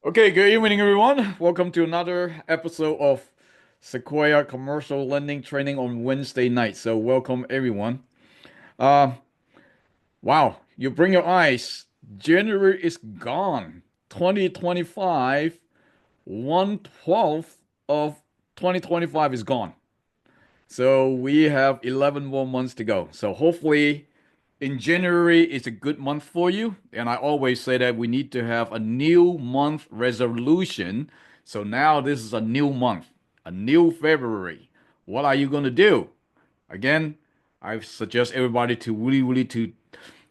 Okay, good evening, everyone. Welcome to another episode of Sequoia Commercial Lending Training on Wednesday night. So, welcome, everyone. Uh, wow, you bring your eyes. January is gone. 2025, 1/12 of 2025 is gone. So, we have 11 more months to go. So, hopefully, in January is a good month for you. And I always say that we need to have a new month resolution. So now this is a new month, a new February. What are you going to do? Again, I suggest everybody to really to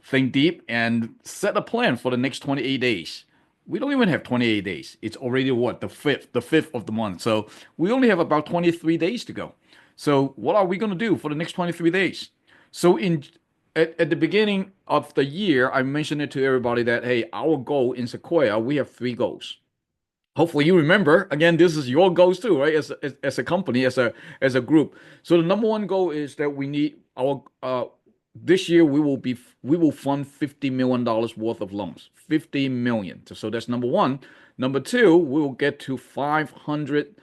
think deep and set a plan for the next 28 days. We don't even have 28 days. It's already what, the fifth of the month. So we only have about 23 days to go. So what are we going to do for the next 23 days? So at the beginning of the year, I mentioned it to everybody that hey, our goal in Sequoia, we have three goals. Hopefully you remember. Again, this is your goals too, right? As a company, as a group. So the number one goal is that we need our this year we will fund $50 million worth of loans. 50 million. So that's number one. Number two, we will get to 500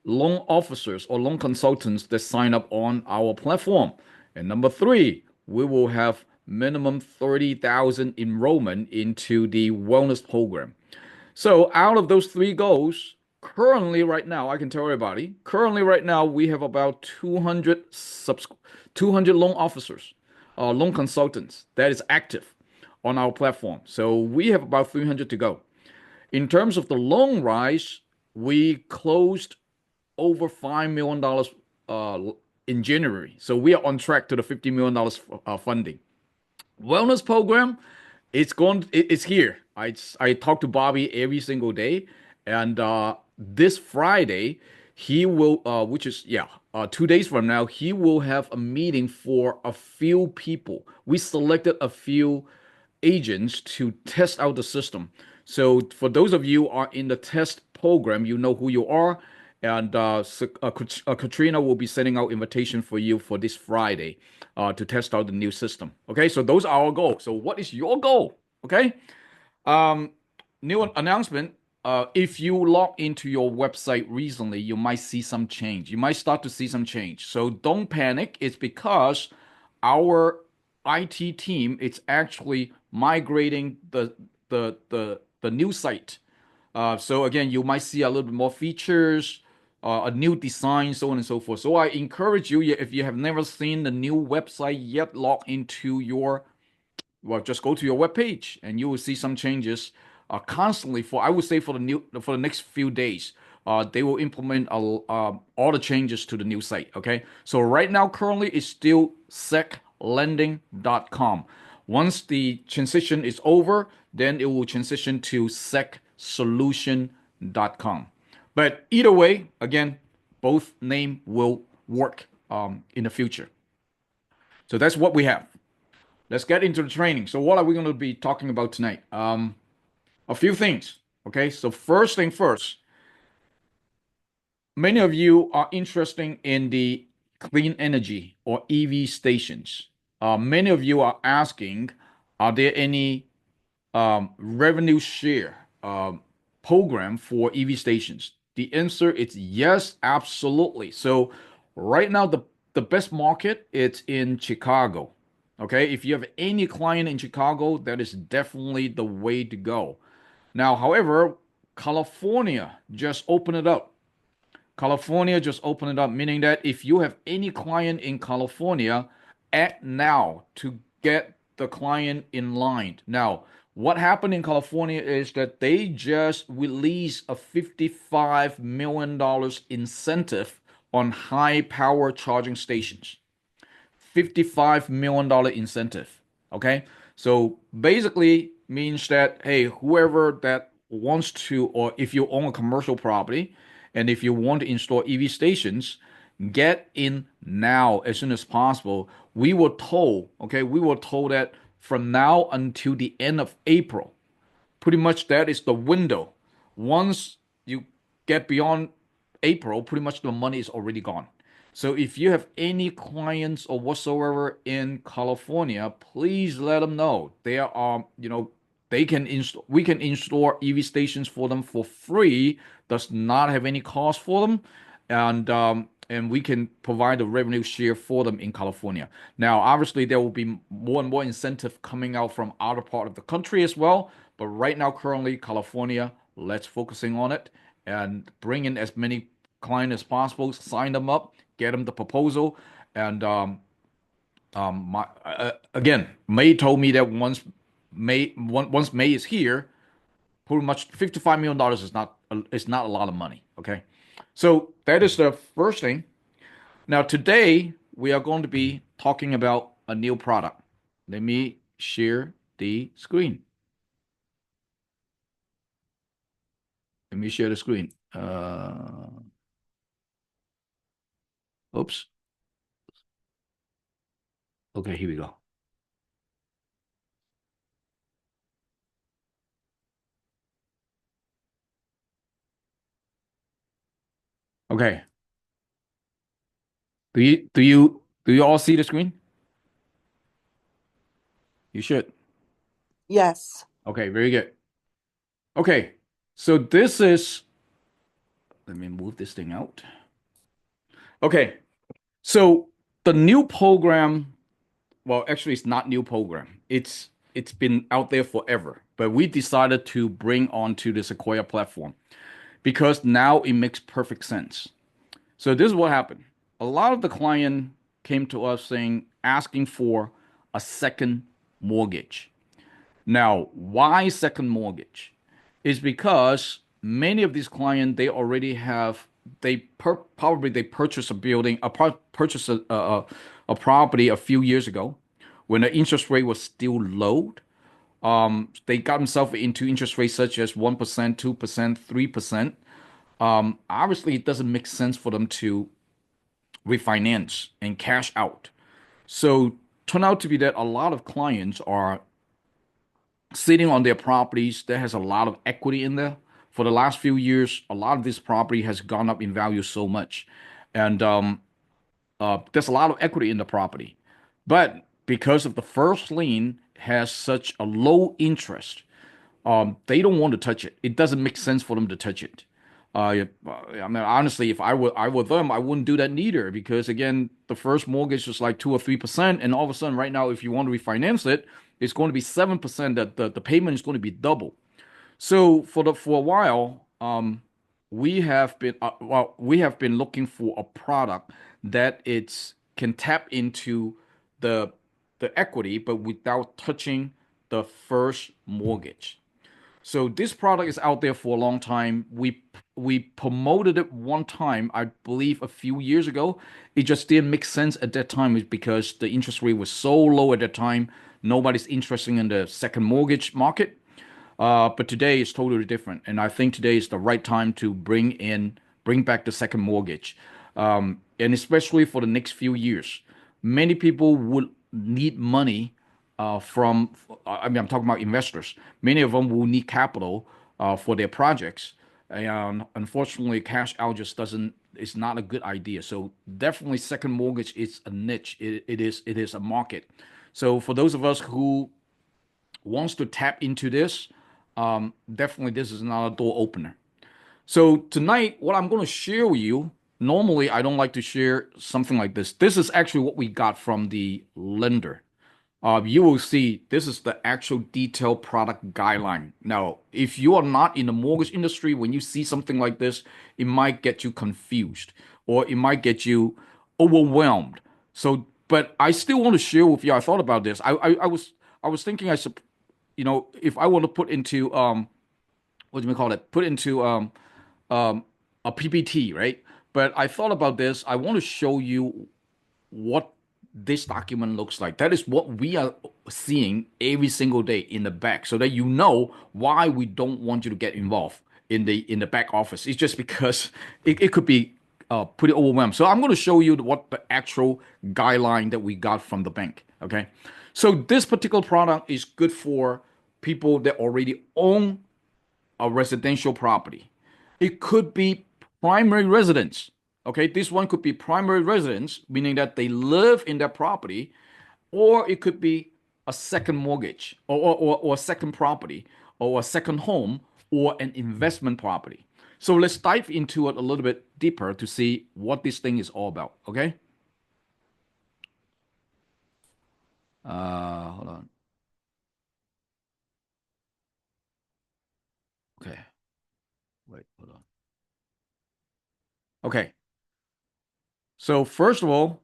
loan officers or loan consultants that sign up on our platform. And number three, we will have minimum 30,000 enrollment into the wellness program. So out of those three goals, currently right now, I can tell everybody, currently right now we have about 200 loan officers, loan consultants that is active on our platform. So we have about 300 to go. In terms of the loan rise, we closed over $5 million in January. So we are on track to the $50 million funding. Wellness program, it's here. I talk to Bobby every single day, and this Friday he will, which is 2 days from now, he will have a meeting for a few people. We selected a few agents to test out the system. So for those of you who are in the test program, you know who you are. And Katrina will be sending out invitation for you for this Friday to test out the new system. Okay, so those are our goals. So what is your goal? Okay, um, new announcement. If you log into your website recently, you might see some change. You might start to see some change. So don't panic. It's because our IT team it's actually migrating the new site. So again, you might see a little bit more features, a new design, so on and so forth. So I encourage you, if you have never seen the new website yet, log into your well, just go to your web page and you will see some changes constantly for I would say for the next few days. They will implement all the changes to the new site. Okay, so right now currently it's still seclending.com. Once the transition is over, then it will transition to secsolution.com. But either way, again, both name will work in the future. So that's what we have. Let's get into the training. So what are we going to be talking about tonight? A few things. Okay. So first thing first, many of you are interested in the clean energy or EV stations. Many of you are asking, are there any revenue share program for EV stations? The answer is yes, absolutely. So right now the best market it's in Chicago. Okay, if you have any client in Chicago, that is definitely the way to go. Now, however, California just opened it up. California just opened it up, meaning that if you have any client in California, act now to get the client in line. Now, what happened in California is that they just released a $55 million incentive on high power charging stations. $55 million incentive. Okay. So basically means that, hey, whoever that wants to, or if you own a commercial property and if you want to install EV stations, get in now as soon as possible. We were told that from now until the end of April, pretty much that is the window. Once you get beyond April, pretty much the money is already gone. So if you have any clients or whatsoever in California, please let them know. we can install EV stations for them for free, does not have any cost for them, and we can provide a revenue share for them in California. Now, obviously, there will be more and more incentive coming out from other part of the country as well, but right now, currently, California, let's focusing on it and bring in as many clients as possible, sign them up, get them the proposal, and again, May told me that once May is here, pretty much $55 million is not a lot of money. Okay, so that is the first thing. Now today we are going to be talking about a new product. Let me share the screen. Let me share the screen. Oops. Okay, here we go. Okay. Do you all see the screen? You should. Yes. Okay, very good. Okay, so this is, let me move this thing out. Okay, so the new program, well, actually, it's not new program. It's been out there forever, but we decided to bring onto the Sequoia platform because now it makes perfect sense. So this is what happened. A lot of the client came to us saying, asking for a second mortgage. Now, why second mortgage? Is because many of these clients they already have probably they purchased a building, purchased a property a few years ago when the interest rate was still low. They got themselves into interest rates such as 1%, 2%, 3%. Obviously, it doesn't make sense for them to refinance and cash out. So, turn out to be that a lot of clients are sitting on their properties that has a lot of equity in there. For the last few years, a lot of this property has gone up in value so much, and there's a lot of equity in the property. But because of the first lien has such a low interest, they don't want to touch it. It doesn't make sense for them to touch it. I mean, honestly, if I were them, I wouldn't do that neither because again, the first mortgage is like 2 or 3%, and all of a sudden, right now, if you want to refinance it, it's going to be 7%. That the payment is going to be double. So for a while, we have been looking for a product that it's can tap into the the equity, but without touching the first mortgage. So this product is out there for a long time. We promoted it one time, I believe, a few years ago. It just didn't make sense at that time, is because the interest rate was so low at that time. Nobody's interested in the second mortgage market. But today is totally different, and I think today is the right time to bring back the second mortgage, and especially for the next few years, many people would need money from. I mean, I'm talking about investors. Many of them will need capital for their projects, and unfortunately, cash out just doesn't. It's not a good idea. So definitely, second mortgage is a niche. It is a market. So for those of us who wants to tap into this, definitely this is not a door opener. So tonight, what I'm going to share with you, normally I don't like to share something like this. This is actually what we got from the lender. You will see this is the actual detailed product guideline. Now, if you are not in the mortgage industry, when you see something like this, it might get you confused or it might get you overwhelmed. So, but I still want to share with you. I thought about this. I was thinking I should, if I want to put into what do we call it? Put into a PPT, right? But I thought about this. I want to show you what this document looks like. That is what we are seeing every single day in the back, so that you know why we don't want you to get involved in the back office. It's just because it could be pretty overwhelmed. So I'm going to show you what the actual guideline that we got from the bank. Okay, so this particular product is good for people that already own a residential property. It could be primary residence. Okay, this one could be primary residence, meaning that they live in that property, or it could be a second mortgage or a second property or a second home or an investment property. So let's dive into it a little bit deeper to see what this thing is all about. Okay. Hold on. Okay. Wait, hold on. Okay. So first of all,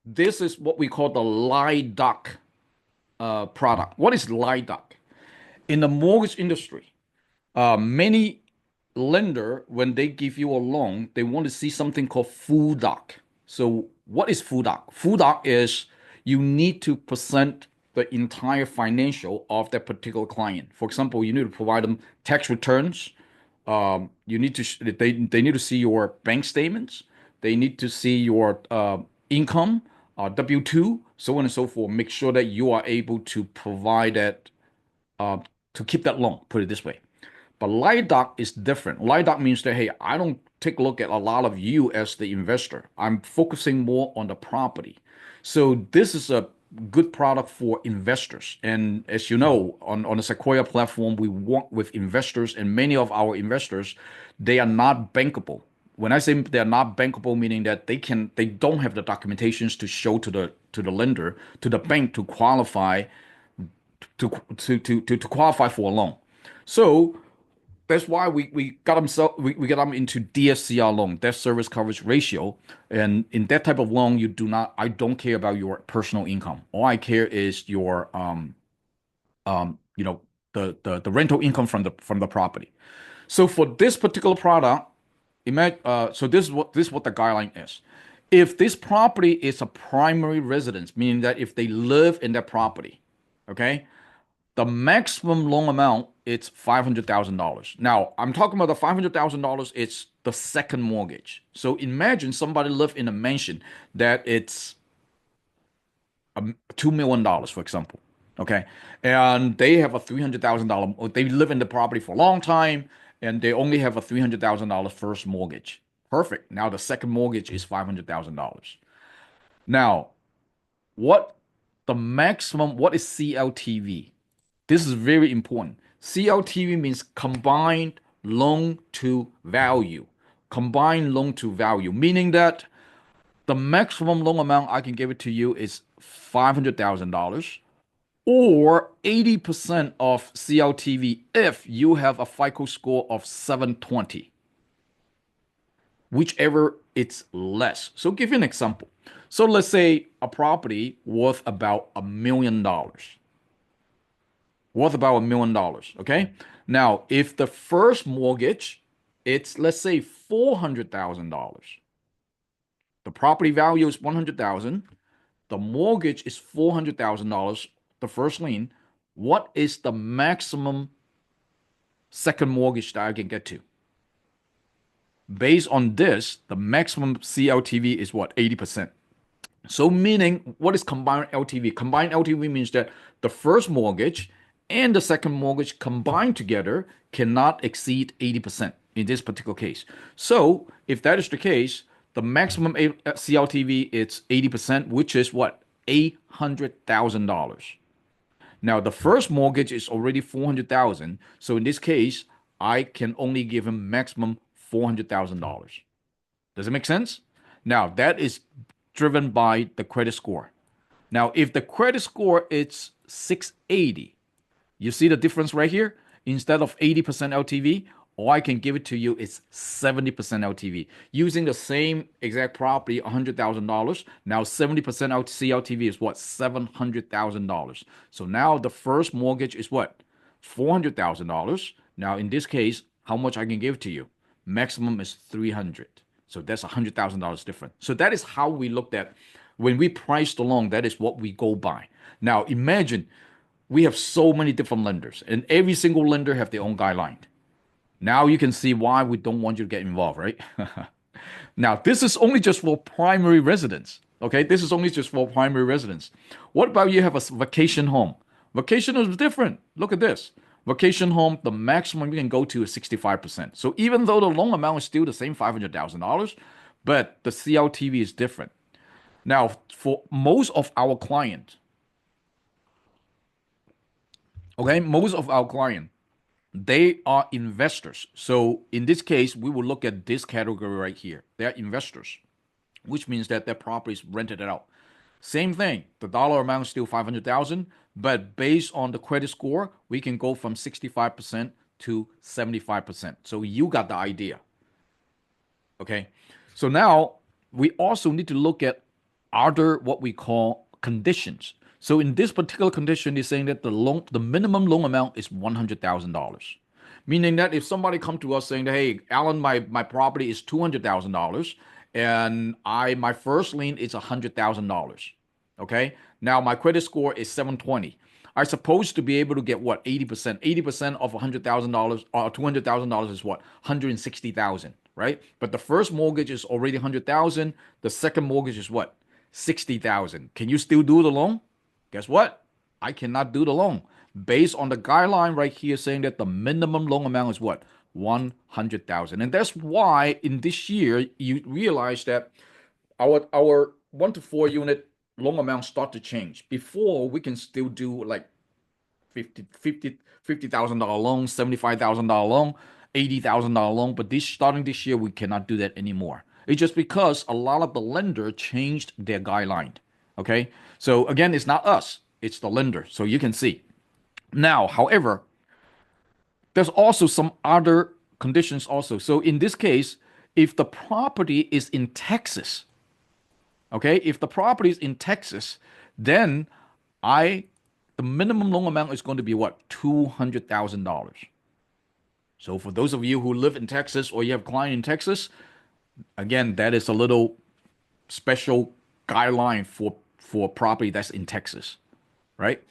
this is what we call the LIDOC product. What is LIDOC? In the mortgage industry, many lender, when they give you a loan, they want to see something called full doc. So what is full doc? Full doc is you need to present the entire financial of that particular client. For example, you need to provide them tax returns. You need to they need to see your bank statements. They need to see your income, W-2, so on and so forth. Make sure that you are able to provide that uh, to keep that loan. Put it this way. But LIDOC is different. LIDOC means that, hey, I don't take a look at a lot of you as the investor. I'm focusing more on the property. So this is a good product for investors. And as you know, on the Sequoia platform, we work with investors, and many of our investors, they are not bankable. When I say they're not bankable, meaning that they don't have the documentations to show to the lender, to the bank to qualify to qualify for a loan. So that's why we got them into DSCR loan, debt service coverage ratio. And in that type of loan, I don't care about your personal income. All I care is your you know the rental income from the property. So for this particular product, so this is what the guideline is. If this property is a primary residence, meaning that if they live in that property, okay, the maximum loan amount it's $500,000. Now I'm talking about the $500,000. It's the second mortgage. So imagine somebody live in a mansion that it's $2 million, for example. Okay, and they have a $300,000. They live in the property for a long time, and they only have a $300,000 first mortgage. Perfect. Now the second mortgage is $500,000. Now, what the maximum? What is CLTV? This is very important. CLTV means combined loan to value. Combined loan to value, meaning that the maximum loan amount I can give it to you is $500,000 or 80% of CLTV if you have a FICO score of 720, whichever it's less. So, give you an example. So, let's say a property worth about $1 million. Okay. Now, if the first mortgage, it's let's say $400,000. The property value is 100,000. The mortgage is $400,000. The first lien. What is the maximum second mortgage that I can get to? Based on this, the maximum CLTV is what? 80%. So meaning, what is combined LTV? Combined LTV means that the first mortgage and the second mortgage combined together cannot exceed 80% in this particular case. So if that is the case, the maximum CLTV is 80%, which is what? $800,000. Now the first mortgage is already 400,000. So in this case, I can only give him maximum $400,000. Does it make sense? Now that is driven by the credit score. Now, if the credit score is 680, you see the difference right here? Instead of 80% LTV, all I can give it to you is 70% LTV. Using the same exact property, $100,000. Now 70% CLTV is what? $700,000. So now the first mortgage is what? $400,000. Now in this case, how much I can give to you? Maximum is 300. So that's $100,000 different. So that is how we looked at when we priced the loan. That is what we go by. Now imagine we have so many different lenders, and every single lender have their own guideline. Now you can see why we don't want you to get involved, right? Now this is only just for primary residence. Okay, this is only just for primary residence. What about you have a vacation home? Vacation is different. Look at this. Vacation home, the maximum you can go to is 65%. So even though the loan amount is still the same $500,000, but the CLTV is different. Now, for most of our clients, Okay, most of our client, they are investors. So in this case, we will look at this category right here. They're investors, which means that their property is rented out. Same thing. The dollar amount is still 500,000, but based on the credit score, we can go from 65% to 75%. So you got the idea. Okay. So now we also need to look at other what we call conditions. So in this particular condition, is saying that the minimum loan amount is $100,000. Meaning that if somebody come to us saying that, hey, Alan, my property is $200,000 and my first lien is $100,000. Okay. Now my credit score is 720. I'm supposed to be able to get what? 80%. 80% of $100,000 or $200,000 is what? 160,000, right? But the first mortgage is already 100,000. The second mortgage is what? 60,000. Can you still do the loan? Guess what? I cannot do the loan based on the guideline right here saying that the minimum loan amount is what? 100,000. And that's why in this year you realize that our 1 to 4 unit loan amount start to change. Before we can still do like 50,000 dollar loan, $75,000 loan, $80,000 loan, but this starting this year we cannot do that anymore. It's just because a lot of the lender changed their guideline. Okay, so again, it's not us, it's the lender. So you can see now. However, there's also some other conditions also. So in this case, if the property is in Texas, okay, if the property is in Texas, then I the minimum loan amount is going to be what? $200,000. So for those of you who live in Texas or you have client in Texas, again, that is a little special guideline for property that's in Texas, right?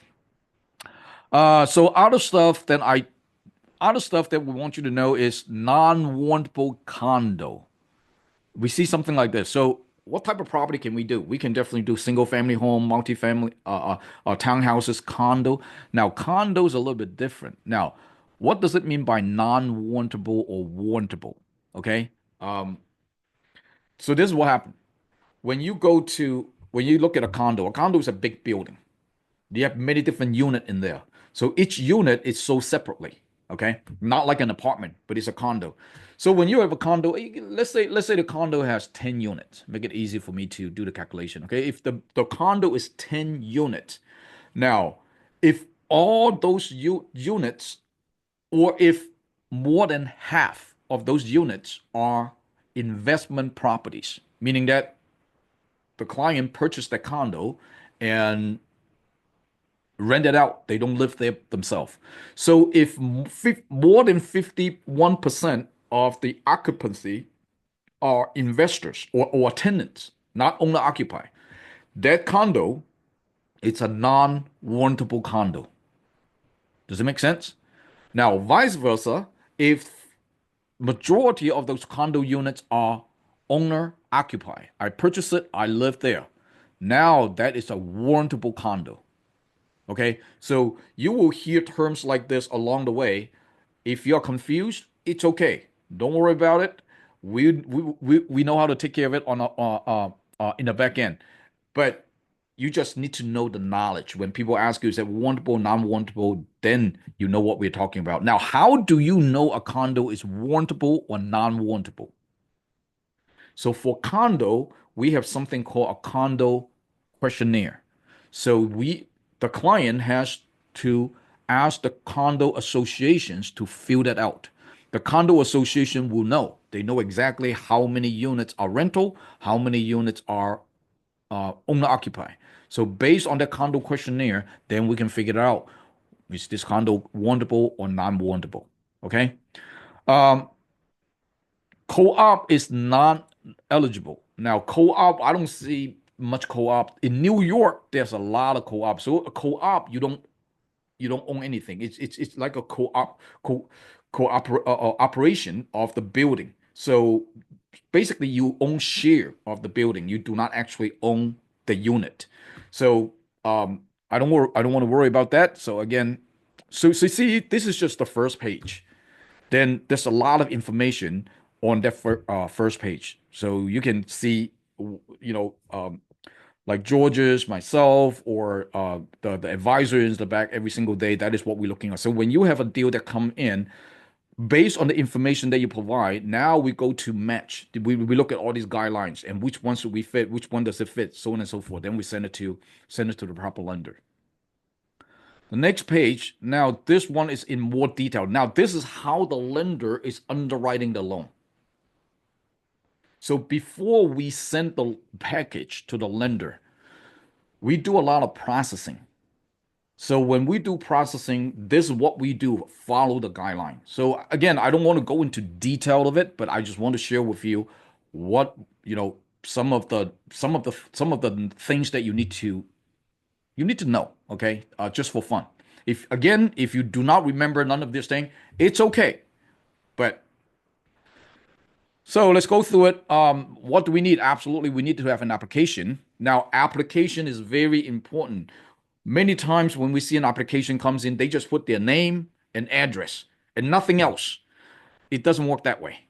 So other stuff that we want you to know is non-warrantable condo. We see something like this. So what type of property can we do? We can definitely do single family home, multifamily, townhouses, condo. Now, condo is a little bit different. Now, what does it mean by non-warrantable or warrantable? Okay. So this is what happened. When you look at a condo is a big building. You have many different units in there. So each unit is sold separately. Okay, not like an apartment, but it's a condo. So when you have a condo, let's say the condo has 10 units. Make it easy for me to do the calculation. Okay, if the condo is 10 units, now if all those units, or if more than half of those units are investment properties, meaning that the client purchased the condo and rent it out. They don't live there themselves. So if more than 51% of the occupancy are investors or tenants, not owner occupy, that condo, it's a non-warrantable condo. Does it make sense? Now, vice versa, if majority of those condo units are owner occupy, I purchase it, I live there. Now that is a warrantable condo. Okay, so you will hear terms like this along the way. If you're confused, it's okay. Don't worry about it. We know how to take care of it on in the back end, but you just need to know the knowledge. When people ask you, is that warrantable, non-warrantable, then you know what we're talking about. Now, how do you know a condo is warrantable or non-warrantable? So for condo, we have something called a condo questionnaire. So the client has to ask the condo associations to fill that out. The condo association will know. They know exactly how many units are rental, how many units are owner occupy. So based on the condo questionnaire, then we can figure it out. Is this condo warrantable or non-warrantable? Okay. Um, Co-op is non-eligible. Now, co-op, I don't see much co-op. In New York, there's a lot of co-op. So a co-op, you don't own anything. It's like a operation of the building. So basically, you own share of the building. You do not actually own the unit. So I don't want to worry about that. So again, so see, this is just the first page. Then there's a lot of information on that first page. So you can see, you know, like George's, myself, or the advisor in the back every single day. That is what we're looking at. So when you have a deal that come in, based on the information that you provide, now we go to match. We look at all these guidelines and which ones should we fit, which one does it fit, so on and so forth. Then we send it to the proper lender. The next page, now this one is in more detail. Now, this is how the lender is underwriting the loan. So before we send the package to the lender, we do a lot of processing. So when we do processing, this is what we do, follow the guideline. So again, I don't want to go into detail of it, but I just want to share with you what, some of the things that you need to know, okay? Just for fun. If you do not remember none of this thing, it's okay. But so let's go through it. What do we need? Absolutely, we need to have an application. Now, application is very important. Many times when we see an application comes in, they just put their name and address and nothing else. It doesn't work that way.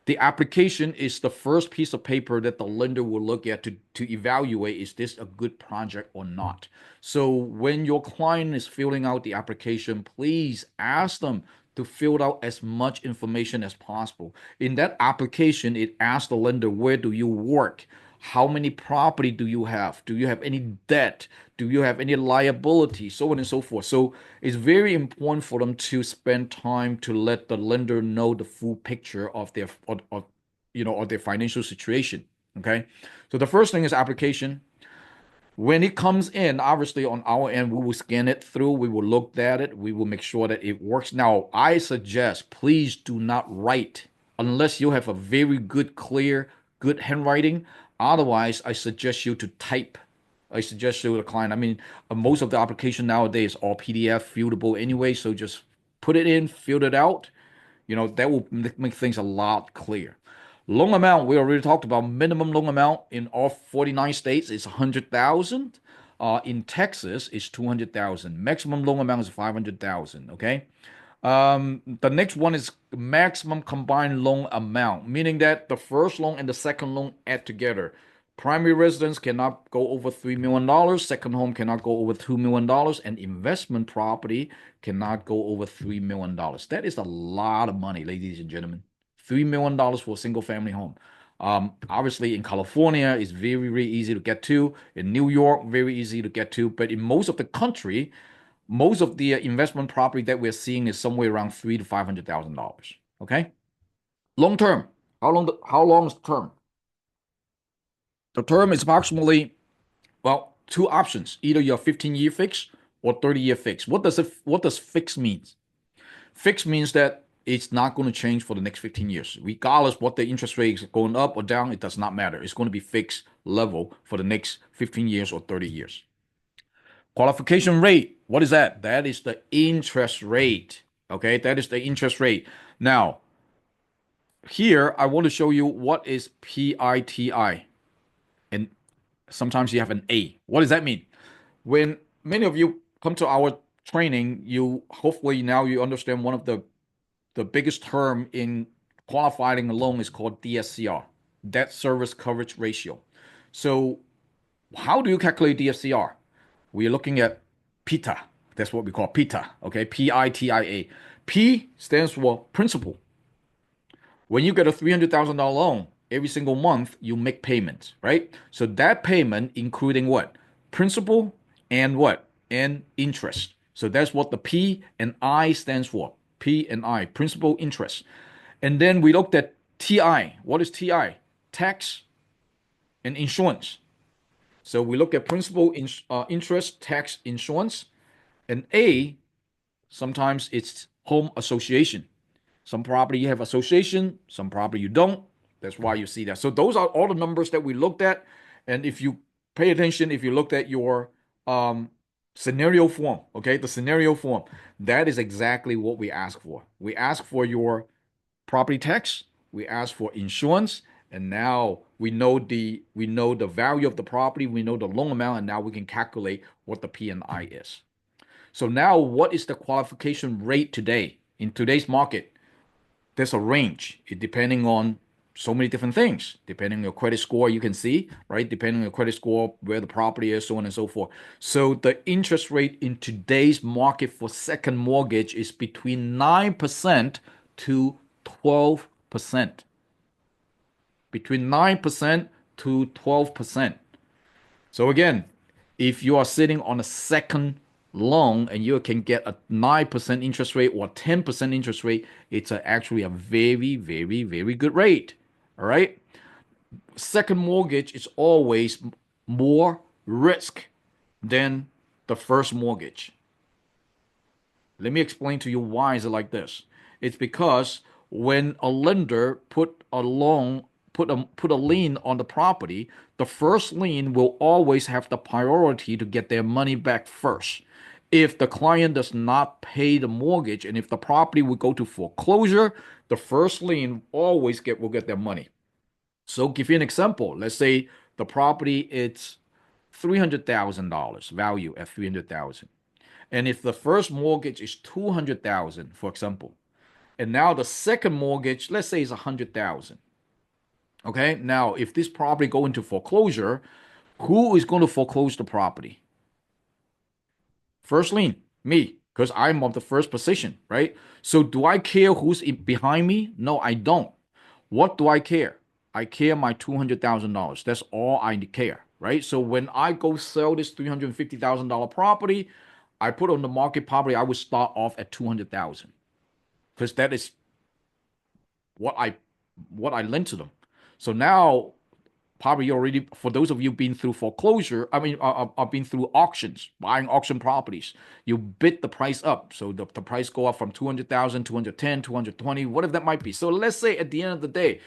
The application is the first piece of paper that the lender will look at to evaluate is this a good project or not. So when your client is filling out the application, please ask them to fill out as much information as possible. In that application, it asks the lender, where do you work? How many property do you have? Do you have any debt? Do you have any liability? So on and so forth. So it's very important for them to spend time to let the lender know the full picture of their financial situation. Okay. So the first thing is application. When it comes in, obviously on our end, we will scan it through. We will look at it. We will make sure that it works. Now, I suggest please do not write unless you have a very good, clear, good handwriting. Otherwise, I suggest you to type. I suggest you to the client. I mean, most of the application nowadays are PDF fieldable anyway. So just put it in, fill it out. That will make things a lot clearer. Loan amount, we already talked about. Minimum loan amount in all 49 states is 100,000. In Texas, it's 200,000. Maximum loan amount is 500,000. Okay. The next one is maximum combined loan amount, meaning that the first loan and the second loan add together. Primary residence cannot go over $3 million. Second home cannot go over $2 million, and investment property cannot go over $3 million. That is a lot of money, ladies and gentlemen. $3 million for a single family home. Obviously, in California, it's very, very easy to get to. In New York, very easy to get to. But in most of the country, most of the investment property that we're seeing is somewhere around $300,000 to $500,000. Okay, long term. How long is the term? The term is approximately, well, two options: either your 15-year fix or 30-year fix. What does fix means? Fixed means that it's not going to change for the next 15 years. Regardless what the interest rate is going up or down, it does not matter. It's going to be fixed level for the next 15 years or 30 years. Qualification rate, what is that? That is the interest rate. Okay, that is the interest rate. Now, here I want to show you what is PITI. And sometimes you have an A. What does that mean? When many of you come to our training, you hopefully now you understand one of the biggest term in qualifying a loan is called DSCR, debt service coverage ratio. So how do you calculate DSCR? We're looking at PITA. That's what we call PITA. Okay, PITIA. P stands for principal. When you get a $300,000 loan, every single month you make payments, right? So that payment including what? Principal and what? And interest. So that's what the P and I stands for. P and I, principal, interest. And then we looked at TI. What is TI? Tax and insurance. So we look at principal, interest, tax, insurance. And A, sometimes it's home association. Some property you have association, some property you don't. That's why you see that. So those are all the numbers that we looked at. And if you pay attention, if you looked at your scenario form, okay, the scenario form, that is exactly what we ask for. We ask for your property tax, we ask for insurance, and now we know the value of the property, we know the loan amount, and now we can calculate what the P&I is. So now what is the qualification rate today in today's market? There's a range, depending on so many different things. Depending on your credit score, you can see, right? Depending on your credit score, where the property is, so on and so forth. So the interest rate in today's market for second mortgage is between 9% to 12%. Between 9% to 12%. So again, if you are sitting on a second loan and you can get a 9% interest rate or 10% interest rate, it's actually a very, very, very good rate. All right. Second mortgage is always more risk than the first mortgage. Let me explain to you why is it like this. It's because when a lender put a lien on the property, the first lien will always have the priority to get their money back first. If the client does not pay the mortgage and if the property will go to foreclosure, the first lien always will get their money. So give you an example. Let's say the property it's $300,000 value at 300,000. And if the first mortgage is 200,000, for example, and now the second mortgage, let's say is 100,000. Okay. Now, if this property go into foreclosure, who is going to foreclose the property? First lien, me, because I'm of the first position, right? So do I care who's behind me? No, I don't. What do I care? I care my $200,000. That's all I care, right? So when I go sell this $350,000 property, I put on the market property, I would start off at 200,000 because that is what I lent to them. So now probably already for those of you been through foreclosure, I've been through auctions, buying auction properties. You bid the price up, so the price go up from 200,000, 210, 220, whatever that might be. So let's say at the end of the day,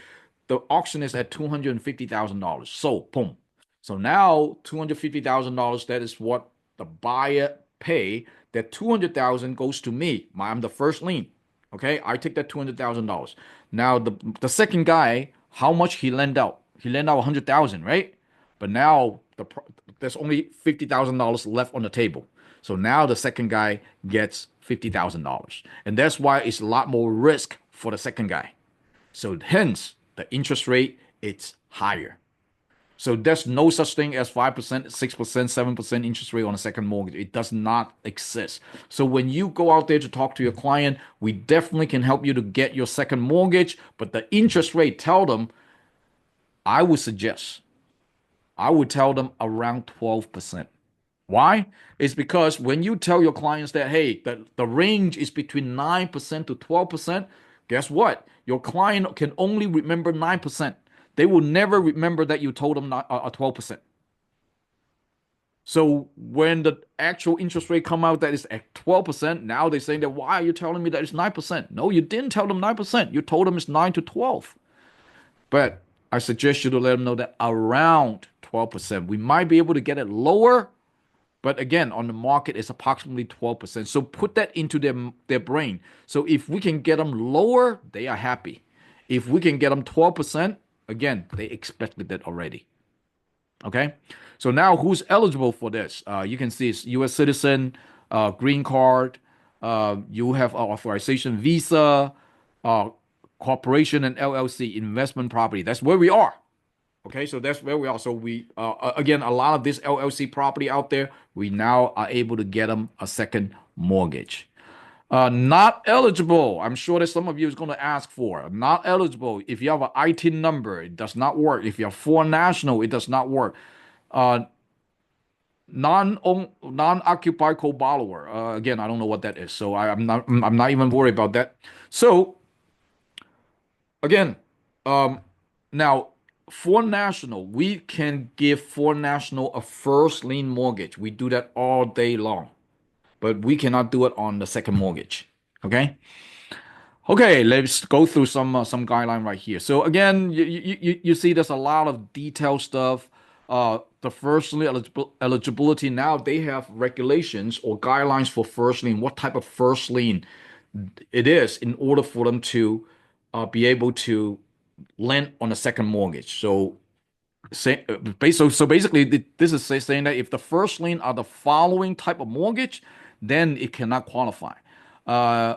the auction is at $250,000. So boom. So now $250,000, that is what the buyer pay. That 200,000 goes to me. I'm the first lien. Okay, I take that $200,000. Now the second guy, how much he lend out? He lent out 100,000, right? But now there's only $50,000 left on the table. So now the second guy gets $50,000, and that's why it's a lot more risk for the second guy. So hence the interest rate it's higher. So there's no such thing as 5%, 6%, 7% interest rate on a second mortgage. It does not exist. So when you go out there to talk to your client, we definitely can help you to get your second mortgage. But the interest rate, tell them, I would suggest, I would tell them around 12%. Why? It's because when you tell your clients that, hey, the range is between 9% to 12%, guess what? Your client can only remember 9%. They will never remember that you told them 12%. So when the actual interest rate come out that is at 12%, now they're saying that why are you telling me that it's 9%? No, you didn't tell them 9%. You told them it's 9 to 12. But I suggest you to let them know that around 12%. We might be able to get it lower, but again, on the market, it's approximately 12%. So put that into their brain. So if we can get them lower, they are happy. If we can get them 12%, again, they expected that already. Okay. So now who's eligible for this? You can see it's U.S. citizen, green card, you have authorization visa, uh, corporation and LLC, investment property. That's where we are. Okay, so that's where we are. So we again, a lot of this LLC property out there, we now are able to get them a second mortgage. Not eligible. I'm sure that some of you is going to ask for. Not eligible. If you have an IT number, it does not work. If you're foreign national, it does not work. Uh, non-occupied co-borrower. Again, I don't know what that is, so I'm not even worried about that. So again, um, now for national, we can give for national a first lien mortgage. We do that all day long, but we cannot do it on the second mortgage. Okay. Okay, let's go through some guideline right here. So again, you see there's a lot of detailed stuff. The first lien eligibility now they have regulations or guidelines for first lien. What type of first lien it is in order for them to be able to lend on a second mortgage. So basically, this is saying that if the first lien are the following type of mortgage, then it cannot qualify. Uh,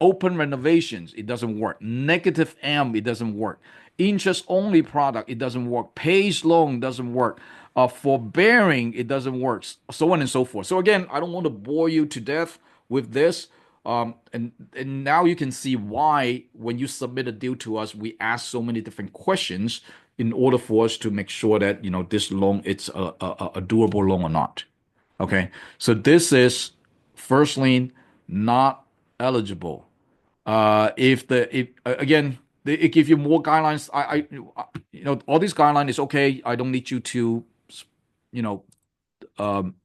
Open renovations, it doesn't work. Negative M, it doesn't work. Interest only product, it doesn't work. Pays loan doesn't work. Forbearing, it doesn't work. So on and so forth. So again, I don't want to bore you to death with this. And now you can see why when you submit a deal to us, we ask so many different questions in order for us to make sure that this loan it's a doable loan or not. Okay, so this is first lien not eligible. If again they give you more guidelines. All these guidelines is okay. I don't need you to you know um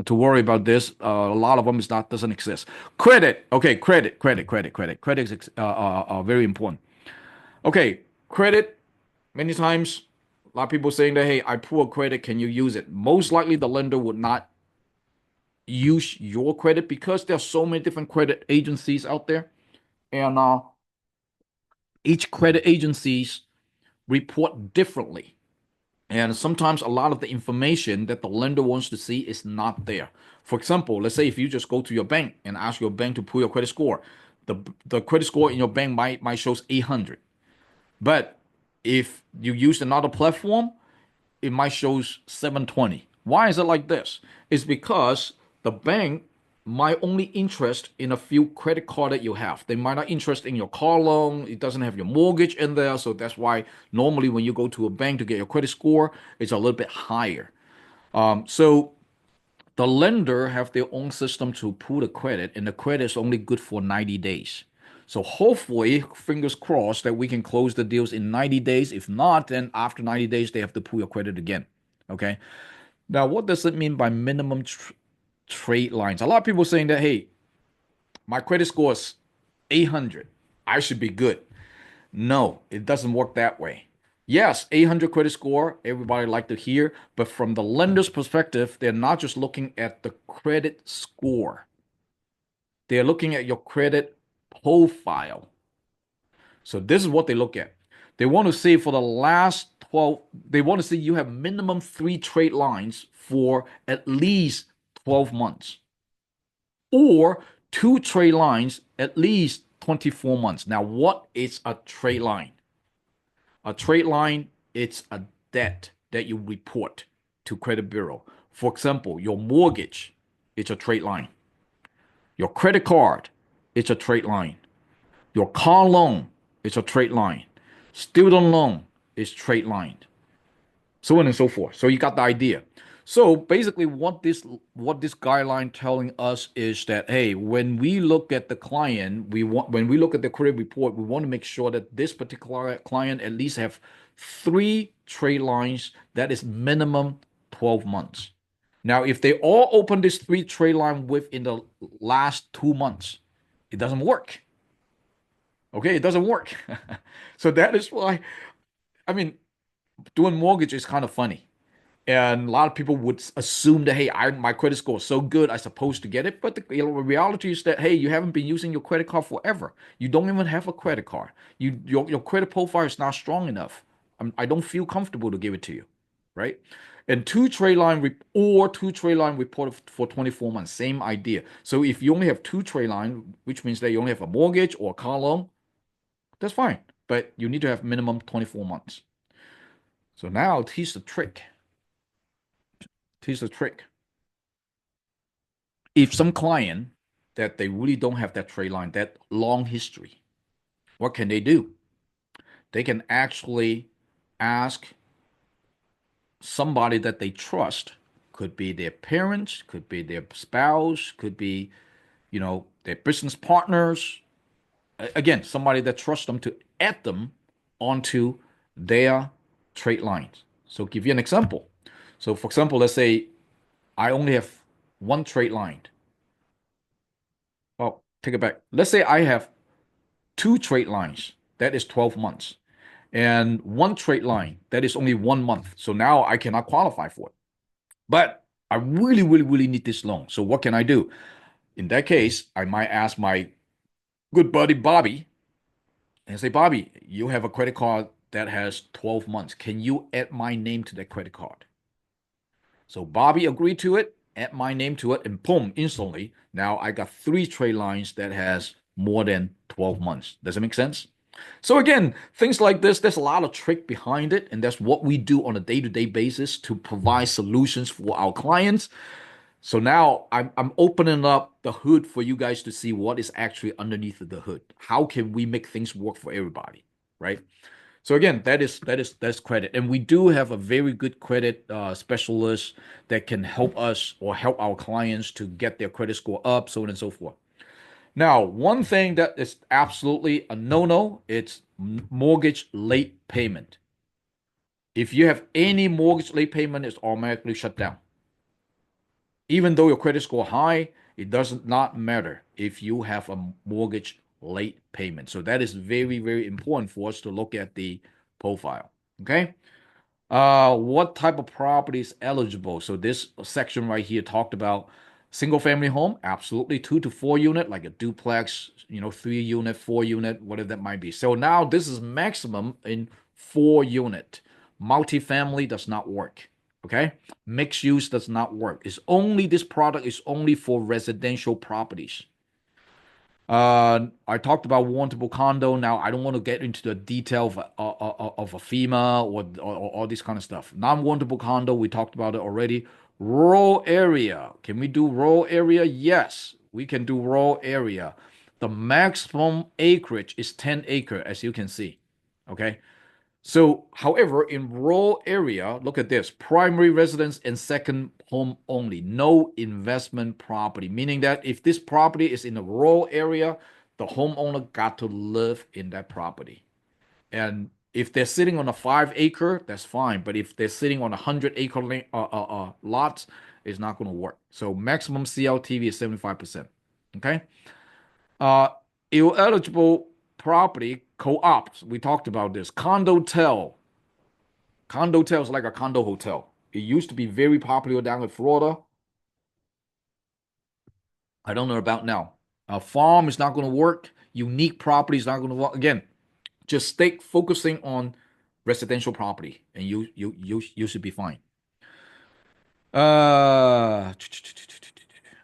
to worry about this. A lot of them is not doesn't exist. Credit, okay, credit is very important. Okay, credit. Many times, a lot of people saying that, hey, I poor credit, can you use it? Most likely, the lender would not use your credit because there are so many different credit agencies out there, and each credit agencies report differently. And sometimes a lot of the information that the lender wants to see is not there. For example, let's say if you just go to your bank and ask your bank to pull your credit score, the credit score in your bank might shows 800. But if you use another platform, it might shows 720. Why is it like this? It's because the bank might only interest in a few credit card that you have. They might not interest in your car loan. It doesn't have your mortgage in there. So that's why normally when you go to a bank to get your credit score, it's a little bit higher. So the lender have their own system to pull the credit, and the credit is only good for 90 days. So hopefully, fingers crossed that we can close the deals in 90 days. If not, then after 90 days, they have to pull your credit again. Okay. Now, what does it mean by minimum trade lines? A lot of people saying that, hey, my credit score is 800. I should be good. No, it doesn't work that way. Yes, 800 credit score, everybody like to hear, but from the lender's perspective, they're not just looking at the credit score. They're looking at your credit profile. So this is what they look at. They want to see for the last 12, they want to see you have minimum 3 trade lines for at least 12 months or 2 trade lines at least 24 months. Now, what is a trade line? A trade line, it's a debt that you report to credit bureau. For example, your mortgage, it's a trade line. Your credit card, it's a trade line. Your car loan, it's a trade line. Student loan is trade line. So on and so forth. So you got the idea. So basically, what this guideline telling us is that, hey, when we look at the client, when we look at the credit report, we want to make sure that this particular client at least have 3 trade lines that is minimum 12 months. Now, if they all open this 3 trade line within the last 2 months, it doesn't work. Okay, it doesn't work. So that is why, I mean, doing mortgage is kind of funny. And a lot of people would assume that, hey, my credit score is so good, I'm supposed to get it. But the reality is that, hey, you haven't been using your credit card forever. You don't even have a credit card. Your credit profile is not strong enough. I don't feel comfortable to give it to you, right? And 2 trade line report for 24 months, same idea. So if you only have 2 trade line, which means that you only have a mortgage or a car loan, that's fine. But you need to have minimum 24 months. So now here's the trick. Here's the trick. If some client that they really don't have that trade line, that long history, what can they do? They can actually ask somebody that they trust. Could be their parents, could be their spouse, could be, their business partners. Again, somebody that trusts them to add them onto their trade lines. So give you an example. So for example, let's say I only have one trade line. Well, take it back. Let's say I have 2 trade lines. That is 12 months. And one trade line, that is only 1 month. So now I cannot qualify for it. But I really, really, really need this loan. So what can I do? In that case, I might ask my good buddy Bobby and say, Bobby, you have a credit card that has 12 months. Can you add my name to that credit card? So Bobby agreed to it, add my name to it, and boom, instantly, now I got 3 trade lines that has more than 12 months. Does it make sense? So again, things like this, there's a lot of trick behind it, and that's what we do on a day-to-day basis to provide solutions for our clients. So now I'm opening up the hood for you guys to see what is actually underneath the hood. How can we make things work for everybody, right? So again, that's credit, and we do have a very good credit specialist that can help us or help our clients to get their credit score up, so on and so forth. Now, one thing that is absolutely a no-no, it's mortgage late payment. If you have any mortgage late payment, it's automatically shut down. Even though your credit score high, it does not matter if you have a mortgage late payment. So that is very, very important for us to look at the profile. Okay. What type of property is eligible? So this section right here talked about single family home, absolutely 2 to 4 unit, like a duplex, 3 unit, 4 unit, whatever that might be. So now this is maximum in 4 unit. Multifamily does not work. Okay, mixed use does not work. It's only this product is only for residential properties. I talked about warrantable condo. Now I don't want to get into the detail of a FEMA or all this kind of stuff. Non-warrantable condo, we talked about it already. Rural area. Can we do rural area? Yes, we can do rural area. The maximum acreage is 10 acre, as you can see. Okay. So, however, in rural area, look at this, primary residence and second home only, no investment property, meaning that if this property is in a rural area, the homeowner got to live in that property. And if they're sitting on a 5 acre, that's fine. But if they're sitting on a 100 acre lots, it's not going to work. So maximum CLTV is 75%. Okay. Uh, eligible property co-ops. We talked about this. Condotel. Condotel is like a condo hotel. It used to be very popular down in Florida. I don't know about now. A farm is not going to work. Unique property is not going to work. Again, just stay focusing on residential property, and you should be fine.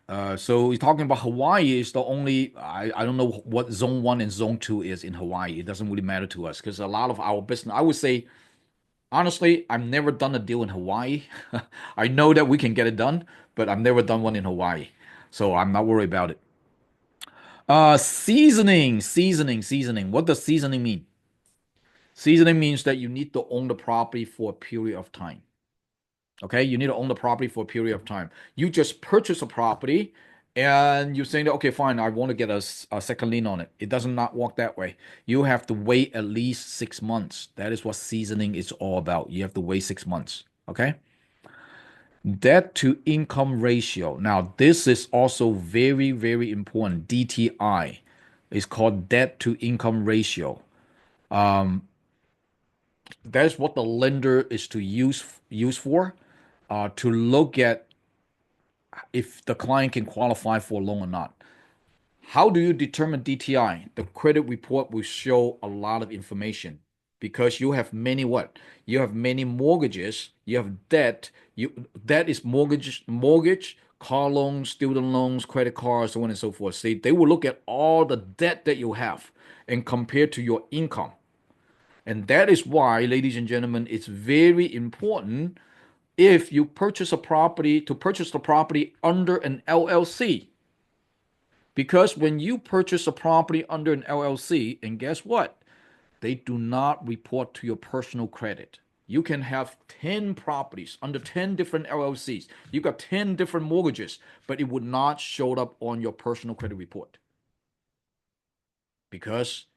Uh, so we're talking about Hawaii is the only I don't know what zone one and zone two is in Hawaii. It doesn't really matter to us because a lot of our business, I would say honestly, I've never done a deal in Hawaii. I know that we can get it done, but I've never done one in Hawaii. So I'm not worried about it. Seasoning. What does seasoning mean? Seasoning means that you need to own the property for a period of time. Okay, you need to own the property for a period of time. You just purchase a property and you're saying that, okay, fine, I want to get a second lien on it. It does not work that way. You have to wait at least 6 months. That is what seasoning is all about. You have to wait 6 months. Okay. Debt to income ratio. Now, this is also very, very important. DTI is called debt to income ratio. Um, that's what the lender is to use for to look at if the client can qualify for a loan or not. How do you determine DTI? The credit report will show a lot of information because you have many what? You have many mortgages, you have debt, that is mortgage, car loans, student loans, credit cards, so on and so forth. See, they will look at all the debt that you have and compare to your income. And that is why, ladies and gentlemen, it's very important if you purchase a property to purchase the property under an LLC. Because when you purchase a property under an LLC, and guess what? They do not report to your personal credit. You can have 10 properties under 10 different LLCs. You got 10 different mortgages, but it would not show up on your personal credit report. Because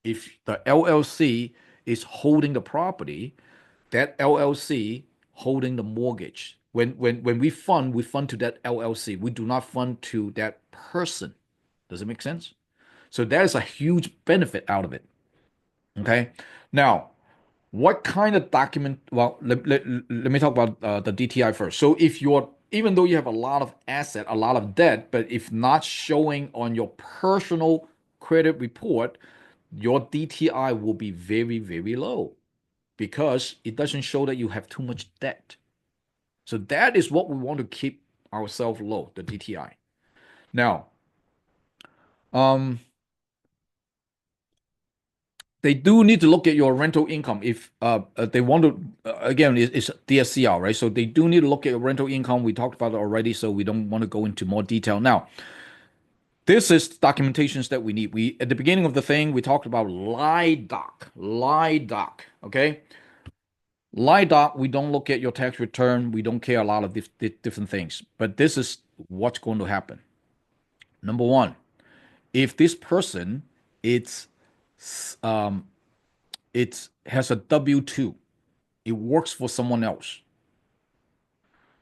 if the LLC is holding the property, that LLC holding the mortgage. When we fund to that LLC. We do not fund to that person. Does it make sense? So that is a huge benefit out of it. Okay. Now, what kind of document? Well, let me talk about the DTI first. So if you're, even though you have a lot of asset, a lot of debt, but if not showing on your personal credit report, your DTI will be very, very low because it doesn't show that you have too much debt. So that is what we want to keep ourselves low, the DTI. Now, um, they do need to look at your rental income if they want to again it's DSCR, right? So they do need to look at your rental income. We talked about it already, so we don't want to go into more detail now. This is documentations that we need. We at the beginning of the thing we talked about LIDOC, okay? LIDOC, we don't look at your tax return. We don't care a lot of different things, but this is what's going to happen. Number one, if this person it's um it has a W-2, it works for someone else.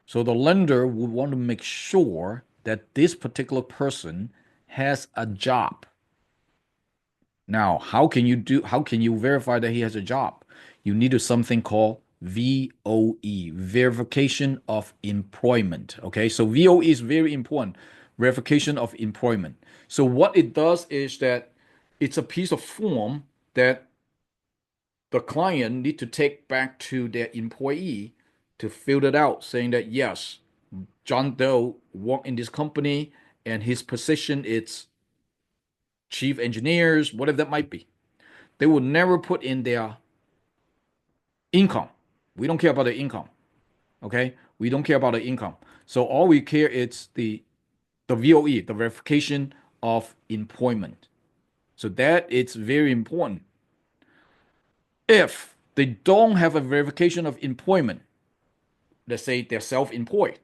So the lender would want to make sure that this particular person has a job. Now, how can you verify that he has a job? You need to something called VOE, verification of employment. Okay, so VOE is very important, verification of employment. So what it does is that it's a piece of form that the client need to take back to their employee to fill it out, saying that yes, John Doe worked in this company and his position is chief engineers, whatever that might be. They will never put in their income. We don't care about the income. Okay, we don't care about the income. So all we care is the VOE, the verification of employment. So that it's very important. If they don't have a verification of employment, let's say they're self-employed.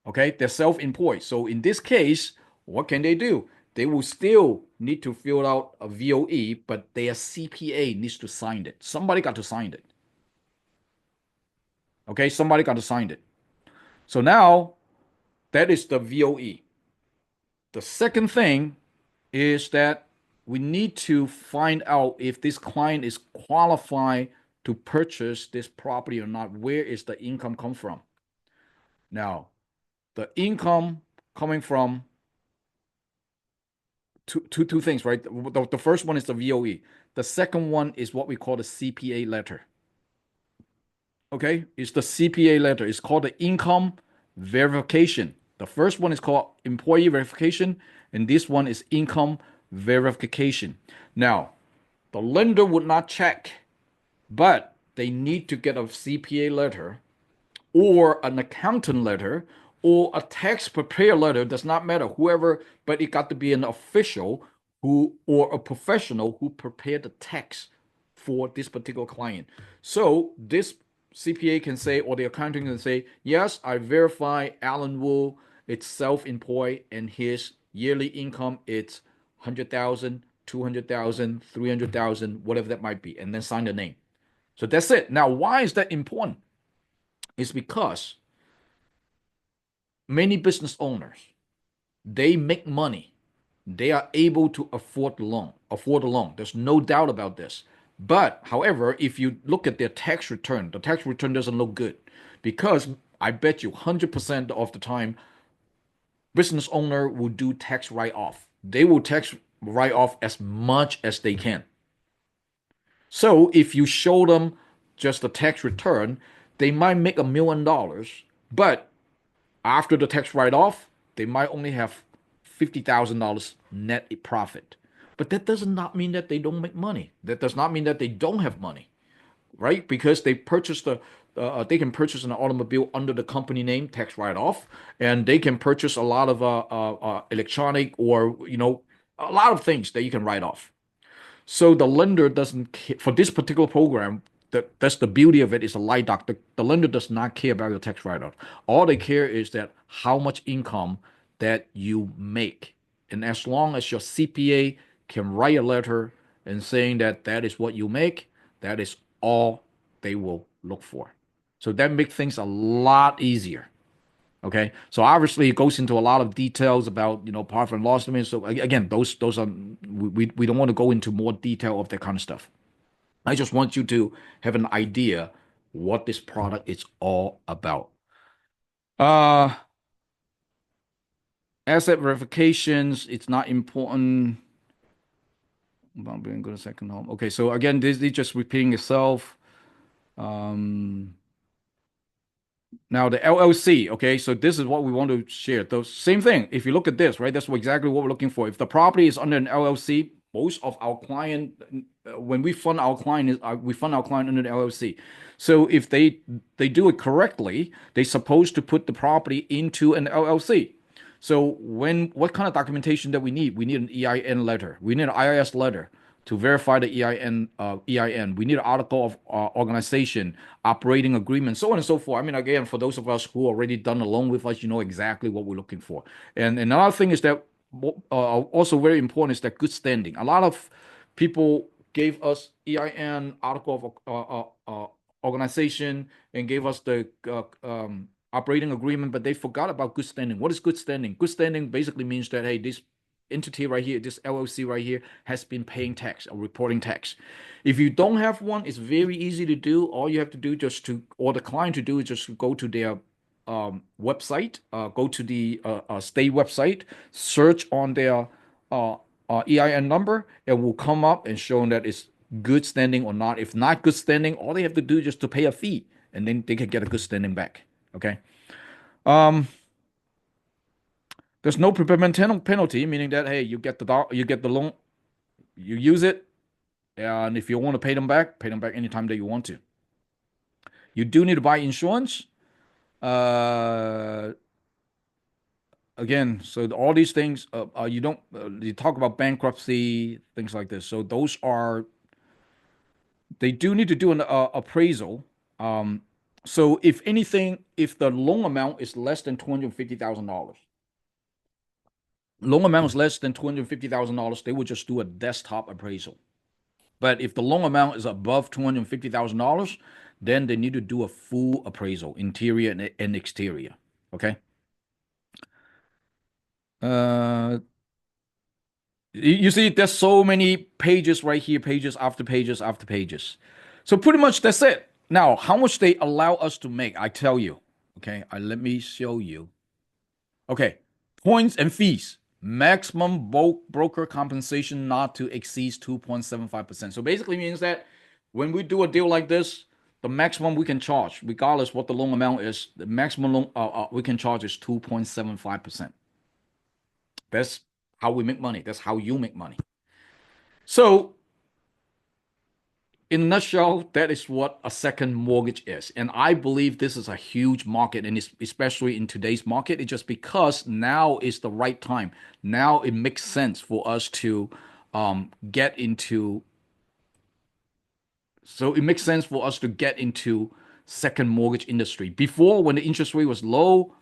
Okay, they're self-employed. So in this case, what can they do? They will still need to fill out a VOE, but their CPA needs to sign it. Somebody got to sign it. Okay, somebody got to sign it. So now that is the VOE. The second thing is that we need to find out if this client is qualified to purchase this property or not. Where is the income come from? Now, the income coming from two things, right? The first one is the VOE. The second one is what we call the CPA letter. Okay, it's the CPA letter. It's called the income verification. The first one is called employee verification, and this one is income verification. Now, the lender would not check, but they need to get a CPA letter or an accountant letter or a tax preparer letter, does not matter, whoever, but it got to be an official who or a professional who prepared the tax for this particular client. So this CPA can say, or the accountant can say, yes, I verify Alan Wu, it's self-employed, and his yearly income it's 100,000, 200,000, 300,000, whatever that might be, and then sign the name. So that's it. Now, why is that important? It's because many business owners, they make money. They are able to afford the loan. There's no doubt about this. But however, if you look at their tax return, the tax return doesn't look good because I bet you 100% of the time, business owner will do tax write-off. They will tax write off as much as they can. So if you show them just the tax return, they might make $1 million, but after the tax write-off, they might only have $50,000 net profit. But that does not mean that they don't make money. That does not mean that they don't have money, right? Because they can purchase an automobile under the company name, tax write-off, and they can purchase a lot of electronic or a lot of things that you can write off. So the lender doesn't care for this particular program. That's the beauty of it is a light doc. The lender does not care about your tax write-off. All they care is that how much income that you make. And as long as your CPA can write a letter and saying that that is what you make, that is all they will look for. So that makes things a lot easier. Okay, so obviously it goes into a lot of details about profit and loss. I mean, so again, those are we don't want to go into more detail of that kind of stuff. I just want you to have an idea what this product is all about. Uh, Asset verifications, it's not important. I'm going to go to second home. Okay, so again, this is just repeating itself. Um, Now the LLC, okay, so this is what we want to share. The same thing. If you look at this, right, that's exactly what we're looking for. If the property is under an LLC, most of our client, when we fund our client, we fund our client under the LLC. So if they do it correctly, they're supposed to put the property into an LLC. So what kind of documentation that we need? We need an EIN letter. We need an IRS letter to verify the EIN. We need an article of organization, operating agreement, so on and so forth. I mean, again, for those of us who already done a loan with us, you know exactly what we're looking for. And another thing is that also very important is that good standing. A lot of people gave us EIN, article of organization, and gave us the operating agreement, but they forgot about good standing. What is good standing? Good standing basically means that, hey, this entity right here, this LLC right here, has been paying tax or reporting tax. If you don't have one, it's very easy to do. All you have to do or the client to do is just go to their website, go to the state website, search on their EIN number, it will come up and show that it's good standing or not. If not good standing, all they have to do is just to pay a fee, and then they can get a good standing back. Okay. Um, there's no prepayment penalty, meaning that hey, you get the loan, you use it, and if you want to pay them back anytime that you want to. You do need to buy insurance. Uh, Again, so all these things, you don't, you talk about bankruptcy, things like this. So those are, they do need to do an appraisal. Um, so if anything, if the loan amount is less than $250,000, loan amount is less than $250,000, they would just do a desktop appraisal. But if the loan amount is above $250,000, then they need to do a full appraisal, interior and exterior. Okay. Uh, you see, there's so many pages right here, pages after pages after pages. So pretty much that's it. Now, how much they allow us to make, I tell you. Okay, let me show you. Okay, points and fees. Maximum broker compensation not to exceed 2.75%. So basically means that when we do a deal like this, the maximum we can charge, regardless what the loan amount is, the maximum loan we can charge is 2.75%. That's how we make money. That's how you make money. So, in a nutshell, that is what a second mortgage is. And I believe this is a huge market, and especially in today's market, it's just because now is the right time. Now it makes sense for us to get into. So it makes sense for us to get into second mortgage industry. Before, when the interest rate was low,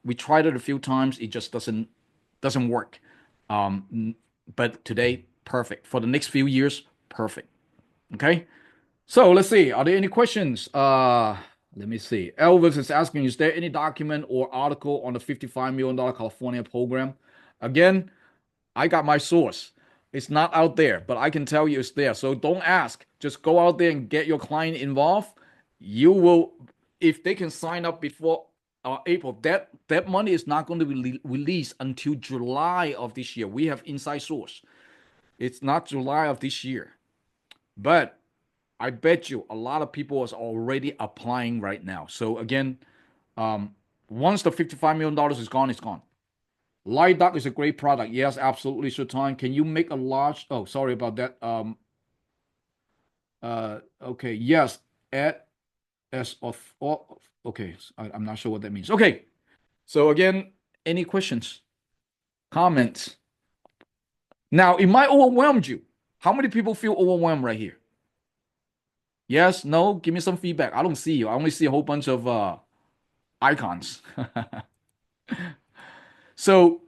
we tried it a few times. It just doesn't work. But today, perfect. For the next few years, perfect. Okay. So let's see. Are there any questions? Let me see. Elvis is asking, is there any document or article on the $55 million California program? Again, I got my source. It's not out there, but I can tell you it's there. So don't ask. Just go out there and get your client involved. You will, if they can sign up before April, that money is not going to be released until July of this year. We have inside source. It's not July of this year, but I bet you a lot of people is already applying right now. So again, once the $55 million is gone, it's gone. Light Duck is a great product. Yes, absolutely, Shaitan. Can you make a large? Oh, sorry about that. Okay. Yes. At as of. Oh, okay. I'm not sure what that means. Okay. So again, any questions, comments? Now, it might overwhelm you. How many people feel overwhelmed right here? Yes, no, give me some feedback. I don't see you. I only see a whole bunch of icons. So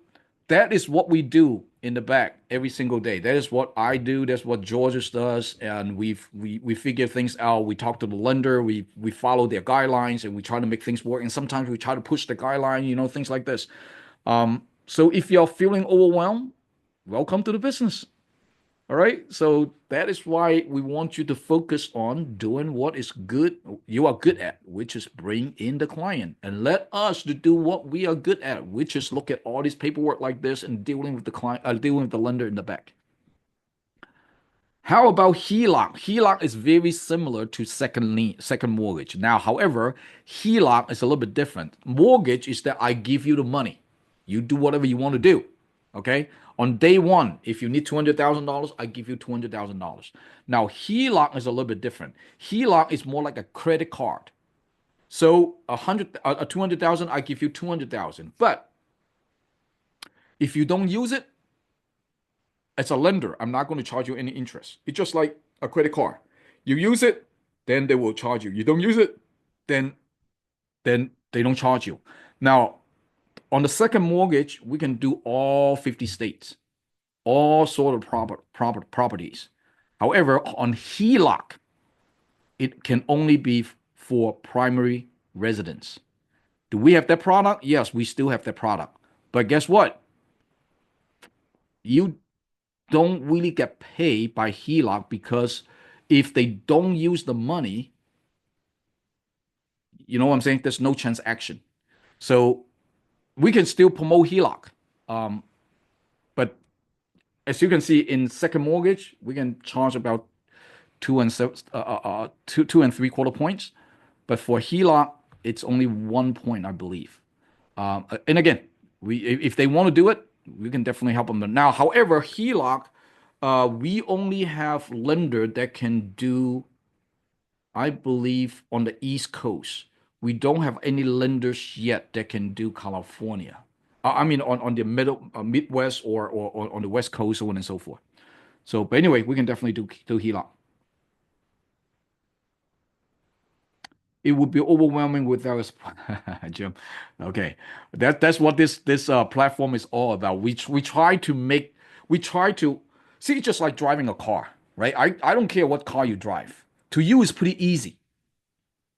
that is what we do in the back every single day. That is what I do. That's what Georges does, and we figure things out. We talk to the lender. We follow their guidelines, and we try to make things work. And sometimes we try to push the guideline. Things like this. So if you're feeling overwhelmed, welcome to the business. All right. So that is why we want you to focus on doing what is good, you are good at, which is bring in the client, and let us to do what we are good at, which is look at all this paperwork like this and dealing with the client, dealing with the lender in the back. How about HELOC? HELOC is very similar to second mortgage. Now, however, HELOC is a little bit different. Mortgage is that I give you the money. You do whatever you want to do. Okay? On day one, if you need $200,000, I give you $200,000. Now, HELOC is a little bit different. HELOC is more like a credit card. So 200,000, I give you 200,000. But if you don't use it, as a lender, I'm not going to charge you any interest. It's just like a credit card. You use it, then they will charge you. You don't use it, then they don't charge you. Now, on the second mortgage, we can do all 50 states, all sort of properties. However, on HELOC, it can only be for primary residence. Do we have that product? Yes, we still have that product. But guess what? You don't really get paid by HELOC because if they don't use the money, you know what I'm saying? There's no transaction. So we can still promote HELOC. But as you can see in second mortgage, we can charge about 2 and 3/4 points. But for HELOC, it's only 1 point, I believe. And again, if they want to do it, we can definitely help them. Now, however, HELOC, we only have lender that can do, I believe, on the East Coast. We don't have any lenders yet that can do California. I mean, on the Midwest or on the West Coast, so on and so forth. So, but anyway, we can definitely do HELOC. It would be overwhelming without Jim. Okay, that's what this platform is all about. We try to see. It's just like driving a car, right? I don't care what car you drive. To you, it's pretty easy.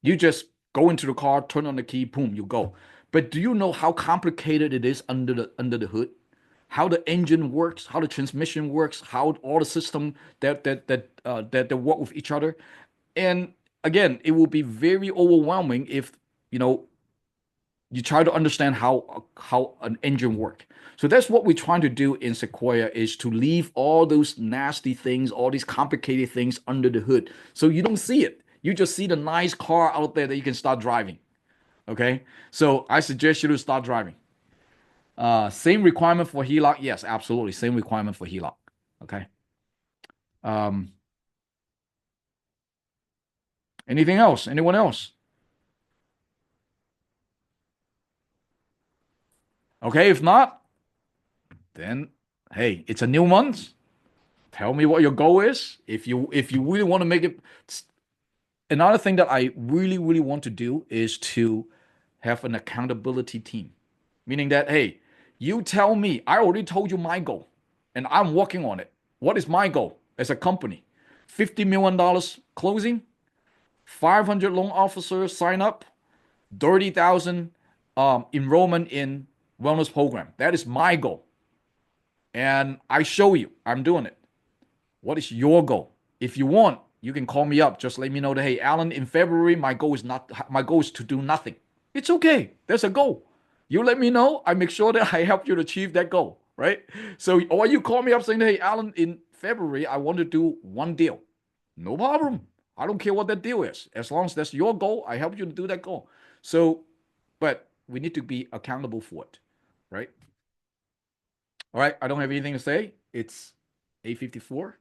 You just go into the car, turn on the key, boom, you go. But do you know how complicated it is under the hood? How the engine works, how the transmission works, how all the system that work with each other. And again, it will be very overwhelming if you know you try to understand how an engine work. So that's what we're trying to do in Sequoia is to leave all those nasty things, all these complicated things under the hood. So you don't see it. You just see the nice car out there that you can start driving. Okay. So I suggest you to start driving. Same requirement for HELOC. Yes, absolutely. Same requirement for HELOC. Okay. Um, Anything else? Anyone else? Okay. If not, then hey, it's a new month. Tell me what your goal is. If you really want to make it, another thing that I really want to do is to have an accountability team, meaning that hey, you tell me. I already told you my goal, and I'm working on it. What is my goal as a company? $50 million closing, 500 loan officers sign up, 30,000 enrollment in wellness program. That is my goal, and I show you I'm doing it. What is your goal? If you want, you can call me up. Just let me know that hey, Alan, in February, my goal is to do nothing. It's okay. There's a goal. You let me know. I make sure that I help you to achieve that goal, right? So, or you call me up saying, hey, Alan, in February, I want to do one deal. No problem. I don't care what that deal is. As long as that's your goal, I help you to do that goal. So, but we need to be accountable for it, right? All right. I don't have anything to say. It's 8:54.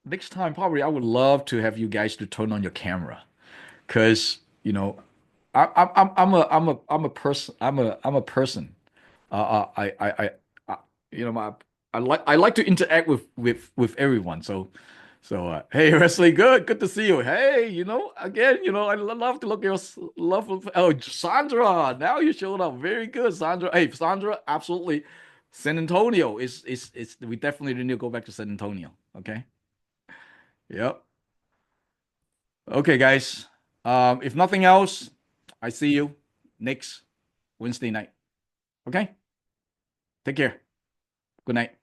Next time, probably I would love to have you guys to turn on your camera, because I'm a person. I you know my I like to interact with everyone. So hey Wesley, good to see you. Hey, again, I love to look at your love. Oh, Sandra, now you showed up. Very good, Sandra. Hey, Sandra, absolutely. San Antonio is we definitely need to go back to San Antonio. Okay. Yep. Okay, guys. If nothing else, I see you next Wednesday night. Okay? Take care. Good night.